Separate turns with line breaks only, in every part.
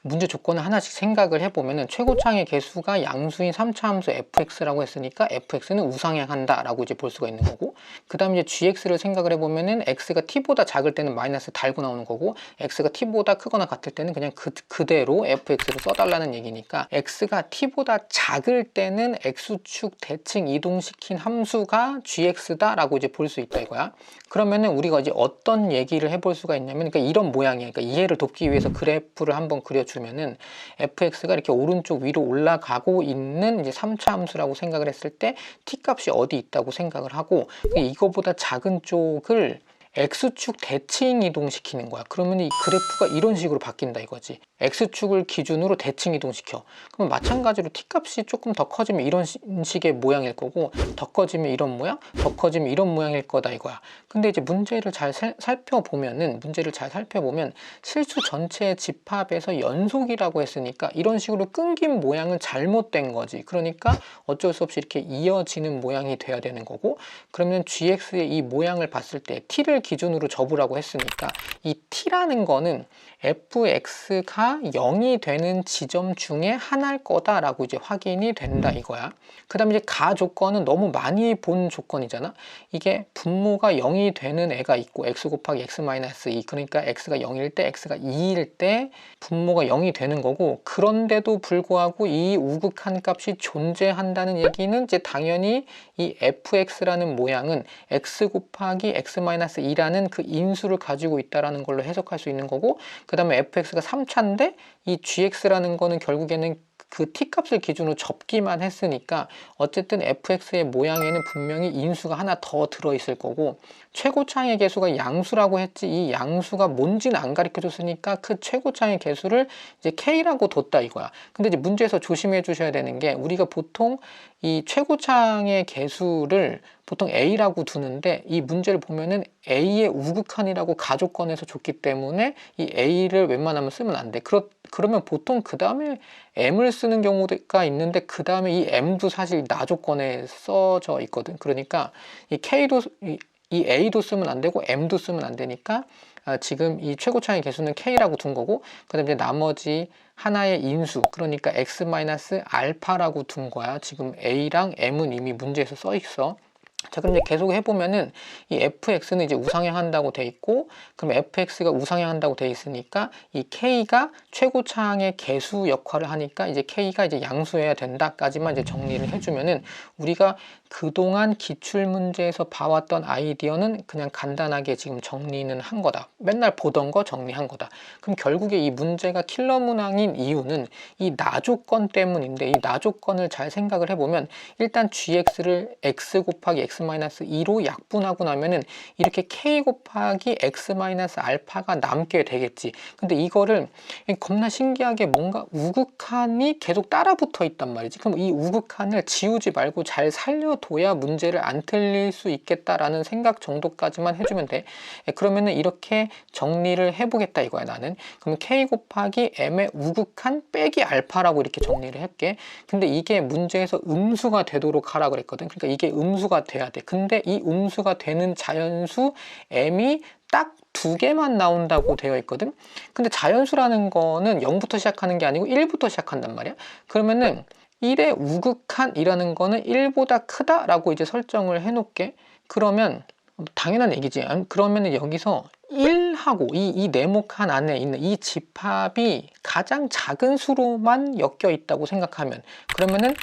문제 조건을 하나씩 생각을 해보면은 최고차항의 개수가 양수인 3차 함수 fx라고 했으니까 fx는 우상향한다 라고 이제 볼 수가 있는 거고, 그 다음에 이제 gx를 생각을 해보면은 x가 t보다 작을 때는 마이너스 달고 나오는 거고, x가 t보다 크거나 같을 때는 그냥 그대로 fx를 써달라는 얘기니까, x가 t보다 작을 때는 x축 대칭 이동시킨 함수가 gx다 라고 이제 볼 수 있다 이거야. 그러면은 우리가 이제 어떤 얘기를 해볼 수가 있냐면, 그러니까 이런 모양이에요. 그러니까 이해를 돕기 위해서 그래프를 한번 그려주면은 fx가 이렇게 오른쪽 위로 올라가고 있는 이제 3차 함수라고 생각을 했을 때 t 값이 어디 있다고 생각을 하고, 이거보다 작은 쪽을 x축 대칭 이동시키는 거야. 그러면 이 그래프가 이런 식으로 바뀐다 이거지. x축을 기준으로 대칭 이동시켜. 그럼 마찬가지로 t값이 조금 더 커지면 이런 식의 모양일 거고, 더 커지면 이런 모양, 더 커지면 이런 모양일 거다 이거야. 근데 이제 문제를 잘 살펴보면 실수 전체의 집합에서 연속이라고 했으니까 이런 식으로 끊긴 모양은 잘못된 거지. 그러니까 어쩔 수 없이 이렇게 이어지는 모양이 돼야 되는 거고, 그러면 gx의 이 모양을 봤을 때 t를 기준으로 접으라고 했으니까 이 t라는 거는 fx가 0이 되는 지점 중에 하나일 거다라고 이제 확인이 된다 이거야. 그 다음에 이제 가 조건은 너무 많이 본 조건이잖아. 이게 분모가 0이 되는 애가 있고 x 곱하기 x 마이너스 2, 그러니까 x가 0일 때 x가 2일 때 분모가 0이 되는 거고, 그런데도 불구하고 이 우극한 값이 존재한다는 얘기는 이제 당연히 이 fx라는 모양은 x 곱하기 x 마이너스 2라는 그 인수를 가지고 있다는 걸로 해석할 수 있는 거고, 그 다음에 fx가 3차인데 이 gx라는 거는 결국에는 그 t값을 기준으로 접기만 했으니까 어쨌든 fx의 모양에는 분명히 인수가 하나 더 들어있을 거고, 최고차항의 개수가 양수라고 했지 이 양수가 뭔지는 안 가르쳐 줬으니까 그 최고차항의 개수를 이제 k라고 뒀다 이거야. 근데 이제 문제에서 조심해 주셔야 되는 게, 우리가 보통 이 최고차항의 개수를 보통 a라고 두는데, 이 문제를 보면은 a의 우극한이라고 가조건에서 줬기 때문에 이 a를 웬만하면 쓰면 안 돼. 그러면 보통 그 다음에 m을 쓰는 경우가 있는데, 그 다음에 이 m도 사실 나조건에 써져 있거든. 그러니까 이 k도 이 a도 쓰면 안 되고 m도 쓰면 안 되니까 지금 이 최고차항의 개수는 k라고 둔 거고, 그 다음에 나머지 하나의 인수, 그러니까 x-알파라고 둔 거야. 지금 a랑 m은 이미 문제에서 써 있어. 자, 그럼 이제 계속 해보면은 이 fx는 이제 우상향한다고 돼 있고, 그럼 fx가 우상향한다고 돼 있으니까 이 k가 최고차항의 개수 역할을 하니까 이제 k가 이제 양수여야 된다까지만 이제 정리를 해주면은, 우리가 그동안 기출문제에서 봐왔던 아이디어는 그냥 간단하게 지금 정리는 한 거다. 맨날 보던 거 정리한 거다. 그럼 결국에 이 문제가 킬러 문항인 이유는 이 나조건 때문인데, 이 나조건을 잘 생각을 해보면 일단 gx를 x 곱하기 x-2로 약분하고 나면은 이렇게 k 곱하기 x-알파가 남게 되겠지. 근데 이거를 겁나 신기하게 뭔가 우극한이 계속 따라 붙어 있단 말이지. 그럼 이 우극한을 지우지 말고 잘 살려둬야 문제를 안 틀릴 수 있겠다라는 생각 정도까지만 해주면 돼. 그러면은 이렇게 정리를 해보겠다 이거야 나는. 그럼 k 곱하기 m의 우극한 빼기 알파라고 이렇게 정리를 할게. 근데 이게 문제에서 음수가 되도록 하라 그랬거든. 그러니까 이게 음수가 돼야 돼. 근데 이 음수가 되는 자연수 m이 딱 2개만 나온다고 되어 있거든. 근데 자연수라는 거는 0부터 시작하는 게 아니고 1부터 시작한단 말이야. 그러면은 1의 우극한이라는 거는 1보다 크다라고 이제 설정을 해 놓을게. 그러면 당연한 얘기지. 그러면은 여기서 1하고 이 네모칸 안에 있는 이 집합이 가장 작은 수로만 엮여 있다고 생각하면, 그러면은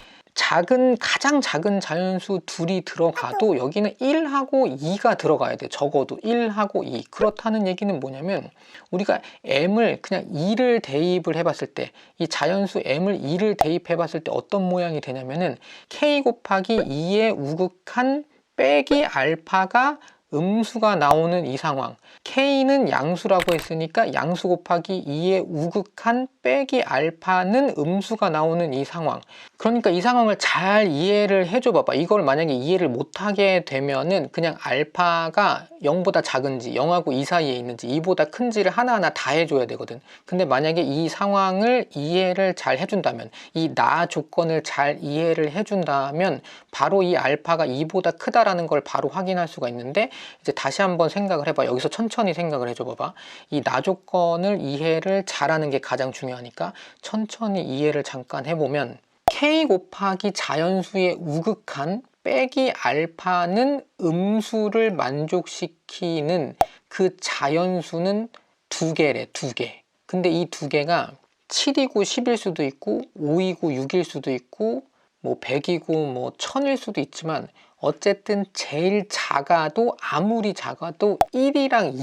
가장 작은 자연수 둘이 들어가도 여기는 1하고 2가 들어가야 돼. 적어도 1하고 2. 그렇다는 얘기는 뭐냐면, 우리가 m을 그냥 2를 대입을 해봤을 때, 이 자연수 m을 2를 대입해봤을 때 어떤 모양이 되냐면은 k 곱하기 2의 우극한 빼기 알파가 음수가 나오는 이 상황, k는 양수라고 했으니까 양수 곱하기 2의 우극한 빼기 알파는 음수가 나오는 이 상황. 그러니까 이 상황을 잘 이해를 해줘 봐봐. 이걸 만약에 이해를 못하게 되면은 그냥 알파가 0보다 작은지 0하고 2 사이에 있는지 2보다 큰지를 하나하나 다 해줘야 되거든. 근데 만약에 이 상황을 이해를 잘 해준다면, 이 나 조건을 잘 이해를 해준다면 바로 이 알파가 2보다 크다라는 걸 바로 확인할 수가 있는데, 이제 다시 한번 생각을 해봐. 여기서 천천히 생각을 해줘 봐봐. 이 나 조건을 이해를 잘하는 게 가장 중요하니까 천천히 이해를 잠깐 해보면, k 곱하기 자연수의 우극한 빼기 알파는 음수를 만족시키는 그 자연수는 두 개래, 두 개. 근데 이 두 개가 7이고 10일 수도 있고 5이고 6일 수도 있고 뭐 100이고 뭐 1000일 수도 있지만, 어쨌든 제일 작아도, 아무리 작아도 1이랑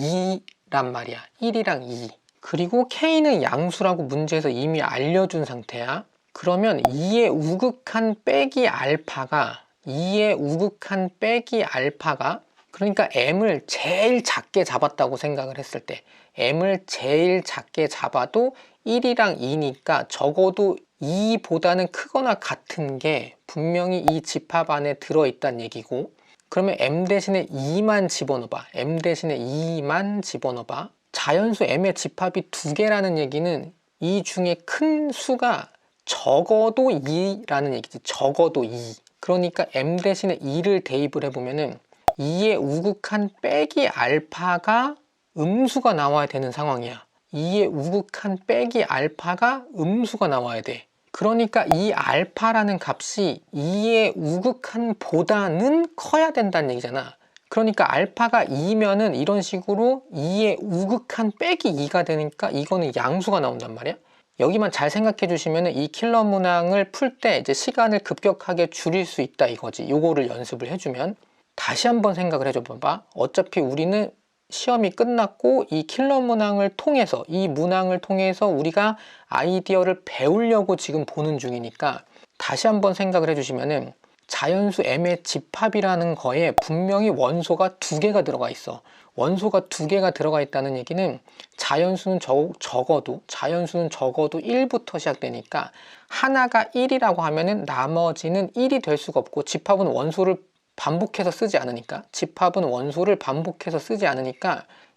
2란 말이야. 1이랑 2. 그리고 K는 양수라고 문제에서 이미 알려준 상태야. 그러면 2의 우극한 빼기 알파가, 2의 우극한 빼기 알파가, 그러니까 m을 제일 작게 잡았다고 생각을 했을 때, m을 제일 작게 잡아도 1이랑 2니까 적어도 2보다는 크거나 같은 게 분명히 이 집합 안에 들어있다는 얘기고, 그러면 m 대신에 2만 집어넣어봐. m 대신에 2만 집어넣어봐. 자연수 m의 집합이 두 개라는 얘기는 이 중에 큰 수가 적어도 2라는 얘기지. 적어도 2. 그러니까 m 대신에 2를 대입을 해보면은 2의 우극한 빼기 알파가 음수가 나와야 되는 상황이야. 2의 우극한 빼기 알파가 음수가 나와야 돼. 그러니까 이 알파라는 값이 2의 우극한 보다는 커야 된다는 얘기잖아. 그러니까 알파가 2면은 이런 식으로 2의 우극한 빼기 2가 되니까 이거는 양수가 나온단 말이야. 여기만 잘 생각해 주시면 이 킬러 문항을 풀 때 이제 시간을 급격하게 줄일 수 있다 이거지. 요거를 연습을 해주면. 다시 한번 생각을 해줘 봐봐. 어차피 우리는 시험이 끝났고 이 킬러 문항을 통해서, 이 문항을 통해서 우리가 아이디어를 배우려고 지금 보는 중이니까, 다시 한번 생각을 해주시면은 자연수 m의 집합이라는 거에 분명히 원소가 두 개가 들어가 있어. 원소가 두 개가 들어가 있다는 얘기는 자연수는 적어도 1부터 시작되니까, 하나가 1이라고 하면은 나머지는 1이 될 수가 없고, 집합은 원소를 반복해서 쓰지 않으니까,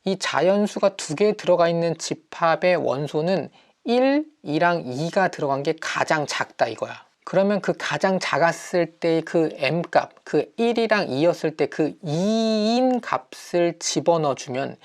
이 자연수가 두 개 들어가 있는 집합의 원소는 1, 2랑 2가 들어간 게 가장 작다 이거야. 그러면 그 가장 작았을 때 그 m값, 그 1이랑 2였을 때 그 2인 값을 집어넣어주면,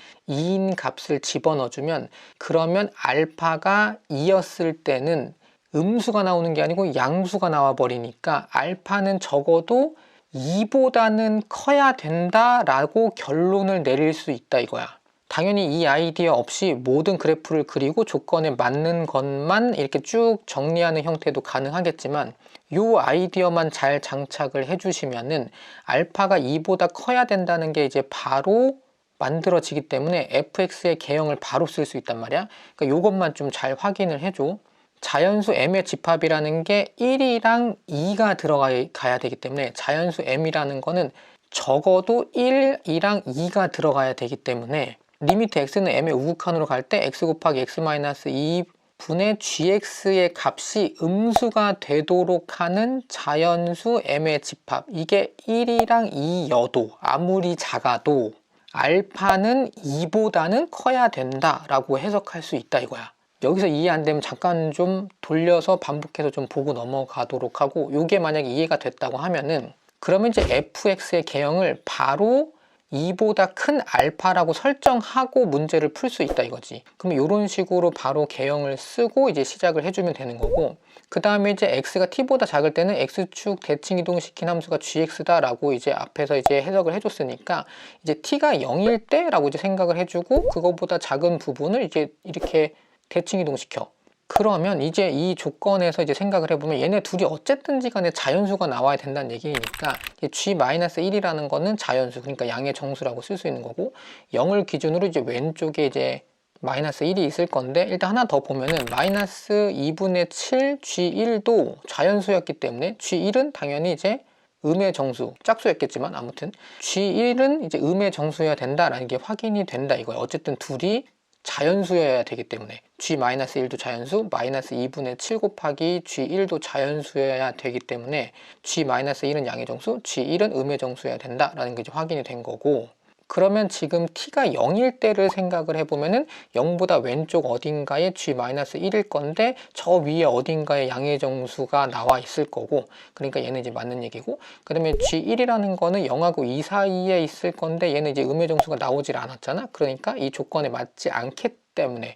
그러면 알파가 2였을 때는 음수가 나오는 게 아니고 양수가 나와 버리니까 알파는 적어도 2보다는 커야 된다라고 결론을 내릴 수 있다 이거야. 당연히 이 아이디어 없이 모든 그래프를 그리고 조건에 맞는 것만 이렇게 쭉 정리하는 형태도 가능하겠지만, 이 아이디어만 잘 장착을 해주시면은 알파가 2보다 커야 된다는 게 이제 바로 만들어지기 때문에 fx의 개형을 바로 쓸 수 있단 말이야. 그러니까 이것만 좀 잘 확인을 해줘. 자연수 m의 집합이라는 게 1이랑 2가 들어가야 되기 때문에, 자연수 m이라는 거는 적어도 1이랑 2가 들어가야 되기 때문에, 리미트 x는 m의 우극한으로 갈 때 x 곱하기 x-2분의 gx의 값이 음수가 되도록 하는 자연수 m의 집합, 이게 1이랑 2여도, 아무리 작아도 알파는 2보다는 커야 된다라고 해석할 수 있다 이거야. 여기서 이해 안 되면 잠깐 좀 돌려서 반복해서 좀 보고 넘어가도록 하고, 이게 만약에 이해가 됐다고 하면은, 그러면 이제 fx의 개형을 바로 2보다 큰 알파라고 설정하고 문제를 풀 수 있다 이거지. 그럼 이런 식으로 바로 개형을 쓰고 이제 시작을 해주면 되는 거고, 그 다음에 이제 x가 t보다 작을 때는 x축 대칭 이동시킨 함수가 gx다 라고 이제 앞에서 이제 해석을 해줬으니까, 이제 t가 0일 때 라고 이제 생각을 해주고, 그거보다 작은 부분을 이제 이렇게 대칭 이동시켜. 그러면 이제 이 조건에서 이제 생각을 해보면 얘네 둘이 어쨌든지 간에 자연수가 나와야 된다는 얘기니까, g-1이라는 거는 자연수, 그러니까 양의 정수라고 쓸 수 있는 거고, 0을 기준으로 이제 왼쪽에 이제 -1이 있을 건데, 일단 하나 더 보면은 -2분의 7 g1도 자연수였기 때문에 g1은 당연히 이제 음의 정수, 짝수였겠지만 아무튼 g1은 이제 음의 정수여야 된다라는 게 확인이 된다 이거예요. 어쨌든 둘이 자연수여야 되기 때문에 g-1도 자연수, -2분의 7 곱하기 g1도 자연수여야 되기 때문에 g-1은 양의 정수, g1은 음의 정수여야 된다라는 게 이제 확인이 된 거고, 그러면 지금 t가 0일 때를 생각을 해보면은 0보다 왼쪽 어딘가에 g-1일 건데 저 위에 어딘가에 양의 정수가 나와 있을 거고, 그러니까 얘는 이제 맞는 얘기고, 그 다음에 g1이라는 거는 0하고 2 사이에 있을 건데 얘는 이제 음의 정수가 나오질 않았잖아. 그러니까 이 조건에 맞지 않기 때문에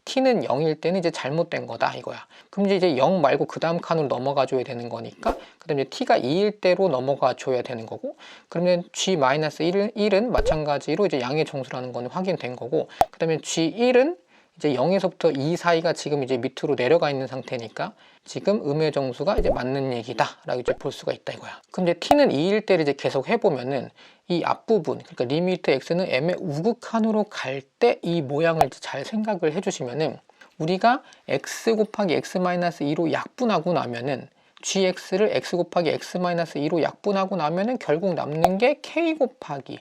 t는 0일 때는 이제 잘못된 거다 이거야. 그럼 이제 0 말고 그 다음 칸으로 넘어가 줘야 되는 거니까, 그 다음에 t가 2일 때로 넘어가 줘야 되는 거고, 그러면 g-1은 마찬가지로 이제 양의 정수라는 거는 확인된 거고, 그 다음에 g1은 이제 0에서부터 2 사이가 지금 이제 밑으로 내려가 있는 상태니까 지금 음의 정수가 이제 맞는 얘기다 라고 이제 볼 수가 있다 이거야. 그럼 이제 t는 2일 때를 이제 계속 해보면은 이 앞부분, 그러니까 리미트 x는 m의 우극한으로 갈 때 이 모양을 잘 생각을 해주시면은, 우리가 x 곱하기 x-2로 약분하고 나면은 gx를 x 곱하기 x-2로 약분하고 나면은 결국 남는 게 k 곱하기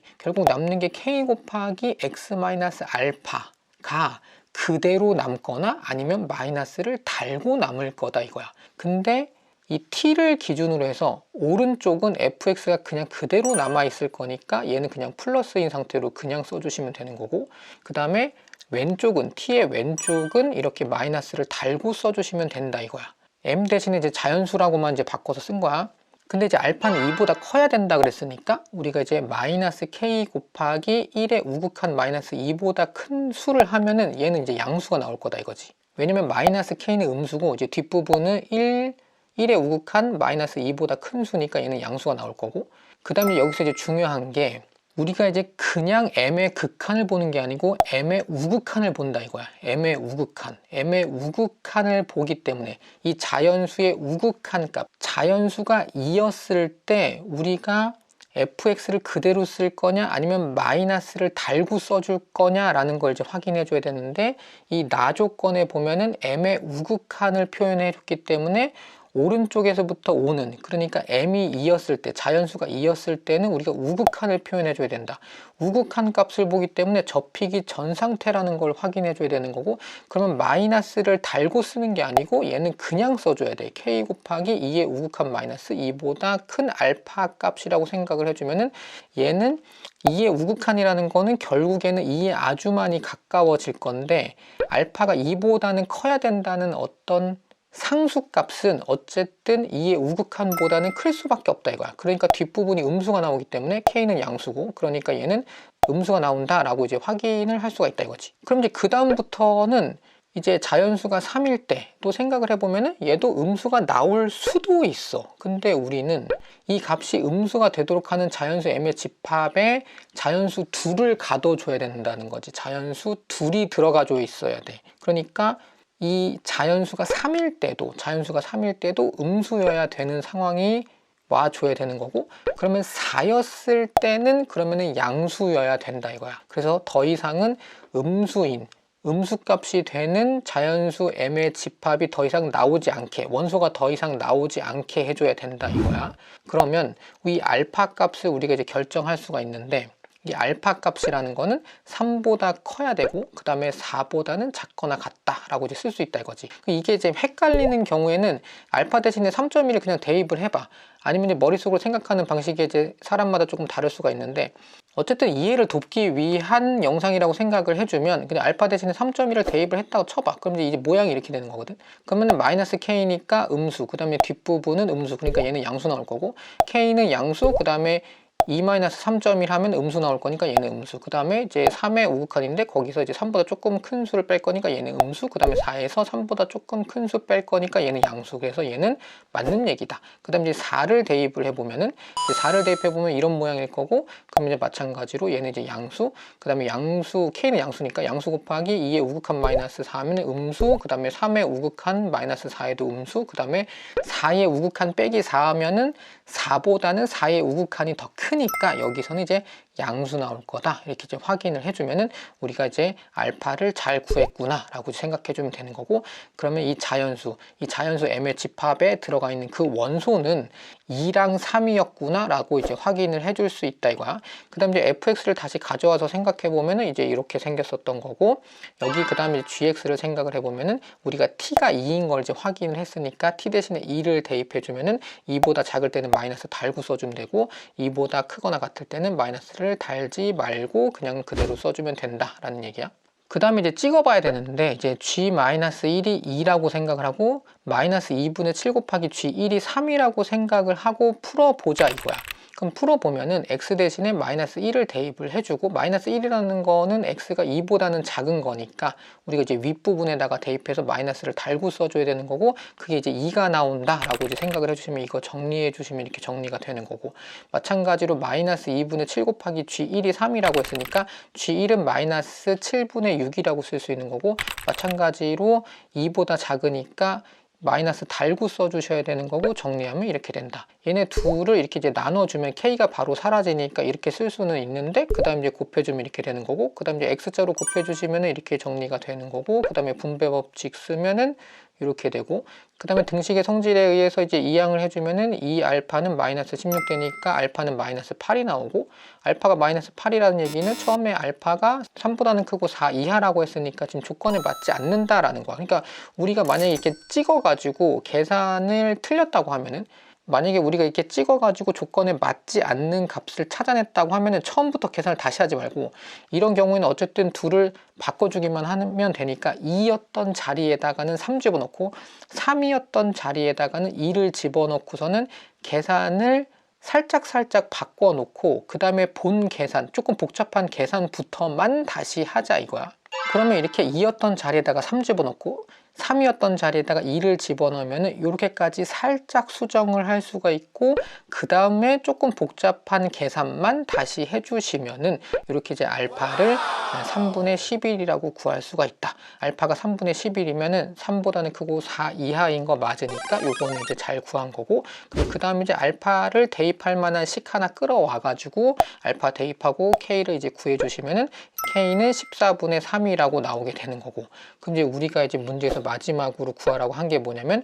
x-알파가 그대로 남거나 아니면 마이너스를 달고 남을 거다 이거야. 근데 이 t를 기준으로 해서 오른쪽은 fx가 그냥 그대로 남아 있을 거니까 얘는 그냥 플러스인 상태로 그냥 써주시면 되는 거고, 그 다음에 왼쪽은 t의 왼쪽은 이렇게 마이너스를 달고 써주시면 된다 이거야. m 대신에 이제 자연수라고만 이제 바꿔서 쓴 거야. 근데 이제 알파는 2보다 커야 된다 그랬으니까 우리가 이제 마이너스 k 곱하기 1의 우극한 마이너스 2보다 큰 수를 하면은 얘는 이제 양수가 나올 거다 이거지. 왜냐면 마이너스 k는 음수고 이제 뒷부분은 1의 우극한 마이너스 2보다 큰 수니까 얘는 양수가 나올 거고, 그 다음에 여기서 이제 중요한 게 우리가 이제 그냥 m의 극한을 보는 게 아니고 m의 우극한을 본다 이거야. m의 우극한을 보기 때문에 이 자연수의 우극한 값, 자연수가 2였을 때 우리가 fx를 그대로 쓸 거냐 아니면 마이너스를 달고 써줄 거냐 라는 걸 이제 확인해 줘야 되는데, 이 나 조건에 보면은 m의 우극한을 표현해 줬기 때문에 오른쪽에서부터 오는, 그러니까 m이 2였을 때, 자연수가 2였을 때는 우리가 우극한을 표현해 줘야 된다. 우극한 값을 보기 때문에 접히기 전 상태라는 걸 확인해 줘야 되는 거고, 그러면 마이너스를 달고 쓰는 게 아니고 얘는 그냥 써줘야 돼. k 곱하기 2의 우극한 마이너스 2보다 큰 알파 값이라고 생각을 해주면은 얘는 2의 우극한이라는 거는 결국에는 2에 아주 많이 가까워질 건데, 알파가 2보다는 커야 된다는 어떤 상수값은 어쨌든 2의 우극한보다는 클 수밖에 없다 이거야. 그러니까 뒷부분이 음수가 나오기 때문에 k는 양수고, 그러니까 얘는 음수가 나온다 라고 이제 확인을 할 수가 있다 이거지. 그럼 이제 그 다음부터는 이제 자연수가 3일 때 또 생각을 해보면은 얘도 음수가 나올 수도 있어. 근데 우리는 이 값이 음수가 되도록 하는 자연수 m의 집합에 자연수 2를 가둬줘야 된다는 거지. 자연수 2이 들어가져 있어야 돼. 그러니까 이 자연수가 3일 때도 음수여야 되는 상황이 와줘야 되는 거고, 그러면 4였을 때는 그러면은 양수여야 된다 이거야. 그래서 더 이상은 음수값이 되는 자연수 m의 집합이 더 이상 나오지 않게, 원소가 더 이상 나오지 않게 해줘야 된다 이거야. 그러면 이 알파 값을 우리가 이제 결정할 수가 있는데, 이 알파 값이라는 거는 3보다 커야 되고 그 다음에 4보다는 작거나 같다 라고 이제 쓸 수 있다 이거지. 이게 이제 헷갈리는 경우에는 알파 대신에 3.1을 그냥 대입을 해봐. 아니면 이제 머릿속으로 생각하는 방식이 이제 사람마다 조금 다를 수가 있는데, 어쨌든 이해를 돕기 위한 영상이라고 생각을 해주면 그냥 알파 대신에 3.1을 대입을 했다고 쳐봐. 그럼 이제 모양이 이렇게 되는 거거든. 그러면 마이너스 k니까 음수, 그 다음에 뒷부분은 음수, 그러니까 얘는 양수 나올 거고, k는 양수, 그 다음에 2-3.1 하면 음수 나올 거니까 얘는 음수, 그 다음에 이제 3의 우극한인데 거기서 이제 3보다 조금 큰 수를 뺄 거니까 얘는 음수, 그 다음에 4에서 3보다 조금 큰 수 뺄 거니까 얘는 양수. 그래서 얘는 맞는 얘기다. 그 다음에 이제 4를 대입을 해보면은, 이제 4를 대입해보면 이런 모양일 거고, 그럼 이제 마찬가지로 얘는 이제 양수, 그 다음에 양수, k는 양수니까 양수 곱하기 2의 우극한 마이너스 4면 음수, 그 다음에 3의 우극한 마이너스 4에도 음수, 그 다음에 4의 우극한 빼기 4 하면은 4보다는 4의 우극한이 더 크니까 여기서는 이제 양수 나올 거다 이렇게 이제 확인을 해주면은 우리가 이제 알파를 잘 구했구나 라고 생각해 주면 되는 거고, 그러면 이 자연수 m의 집합에 들어가 있는 그 원소는 2랑 3이었구나 라고 이제 확인을 해줄 수 있다 이거야. 그 다음 이제 fx를 다시 가져와서 생각해 보면은 이제 이렇게 생겼었던 거고, 여기 그 다음에 gx를 생각을 해 보면은 우리가 t가 2인 걸 이제 확인을 했으니까 t 대신에 2를 대입해 주면은 2보다 작을 때는 마이너스 달고 써주면 되고, 2보다 크거나 같을 때는 마이너스를 달지 말고 그냥 그대로 써주면 된다라는 얘기야. 그 다음에 이제 찍어봐야 되는데, 이제 g-1이 2라고 생각을 하고 마이너스 2분의 7 곱하기 g1이 3이라고 생각을 하고 풀어보자 이거야. 그럼 풀어보면은 x 대신에 마이너스 1을 대입을 해주고, 마이너스 1이라는 거는 x가 2보다는 작은 거니까 우리가 이제 윗부분에다가 대입해서 마이너스를 달고 써줘야 되는 거고, 그게 이제 2가 나온다 라고 이제 생각을 해주시면 이거 정리해 주시면 이렇게 정리가 되는 거고, 마찬가지로 마이너스 2분의 7 곱하기 g1이 3이라고 했으니까 g1은 마이너스 7분의 6이라고 쓸 수 있는 거고, 마찬가지로 2보다 작으니까 마이너스 달고 써주셔야 되는 거고, 정리하면 이렇게 된다. 얘네 둘을 이렇게 이제 나눠주면 k가 바로 사라지니까 이렇게 쓸 수는 있는데, 그 다음 이제 곱해주면 이렇게 되는 거고, 그 다음 이제 x자로 곱해주시면 이렇게 정리가 되는 거고, 그 다음에 분배 법칙 쓰면은 이렇게 되고, 그 다음에 등식의 성질에 의해서 이제 이항을 해주면은 이 알파는 마이너스 16 되니까 알파는 마이너스 8이 나오고, 알파가 마이너스 8이라는 얘기는 처음에 알파가 3보다는 크고 4 이하라고 했으니까 지금 조건에 맞지 않는다라는 거야. 그러니까 우리가 만약에 이렇게 찍어가지고 계산을 틀렸다고 하면은, 만약에 우리가 이렇게 찍어가지고 조건에 맞지 않는 값을 찾아냈다고 하면은 처음부터 계산을 다시 하지 말고, 이런 경우에는 어쨌든 둘을 바꿔주기만 하면 되니까 2였던 자리에다가는 3 집어넣고 3이었던 자리에다가는 2를 집어넣고서는 계산을 살짝 바꿔놓고 그 다음에 본 계산, 조금 복잡한 계산부터만 다시 하자 이거야. 그러면 이렇게 2였던 자리에다가 3 집어넣고 3이었던 자리에다가 2를 집어넣으면 이렇게까지 살짝 수정을 할 수가 있고, 그 다음에 조금 복잡한 계산만 다시 해주시면은 이렇게 이제 알파를 3분의 11이라고 구할 수가 있다. 알파가 3분의 11이면은 3보다는 크고 4 이하인 거 맞으니까 요거는 이제 잘 구한 거고, 그 다음에 이제 알파를 대입할 만한 식 하나 끌어와 가지고 알파 대입하고 k를 이제 구해 주시면은 k는 14분의 3이라고 나오게 되는 거고, 그럼 이제 우리가 이제 문제에서 마지막으로 구하라고 한 게 뭐냐면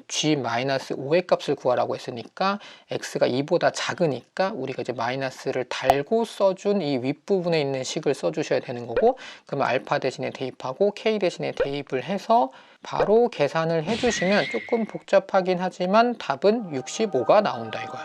g-5의 값을 구하라고 했으니까 x가 2보다 작으니까 우리가 이제 마이너스를 달고 써준 이 윗부분에 있는 식을 써주셔야 되는 거고, 그러면 알파 대신에 대입하고 k 대신에 대입을 해서 바로 계산을 해주시면 조금 복잡하긴 하지만 답은 65가 나온다 이거야.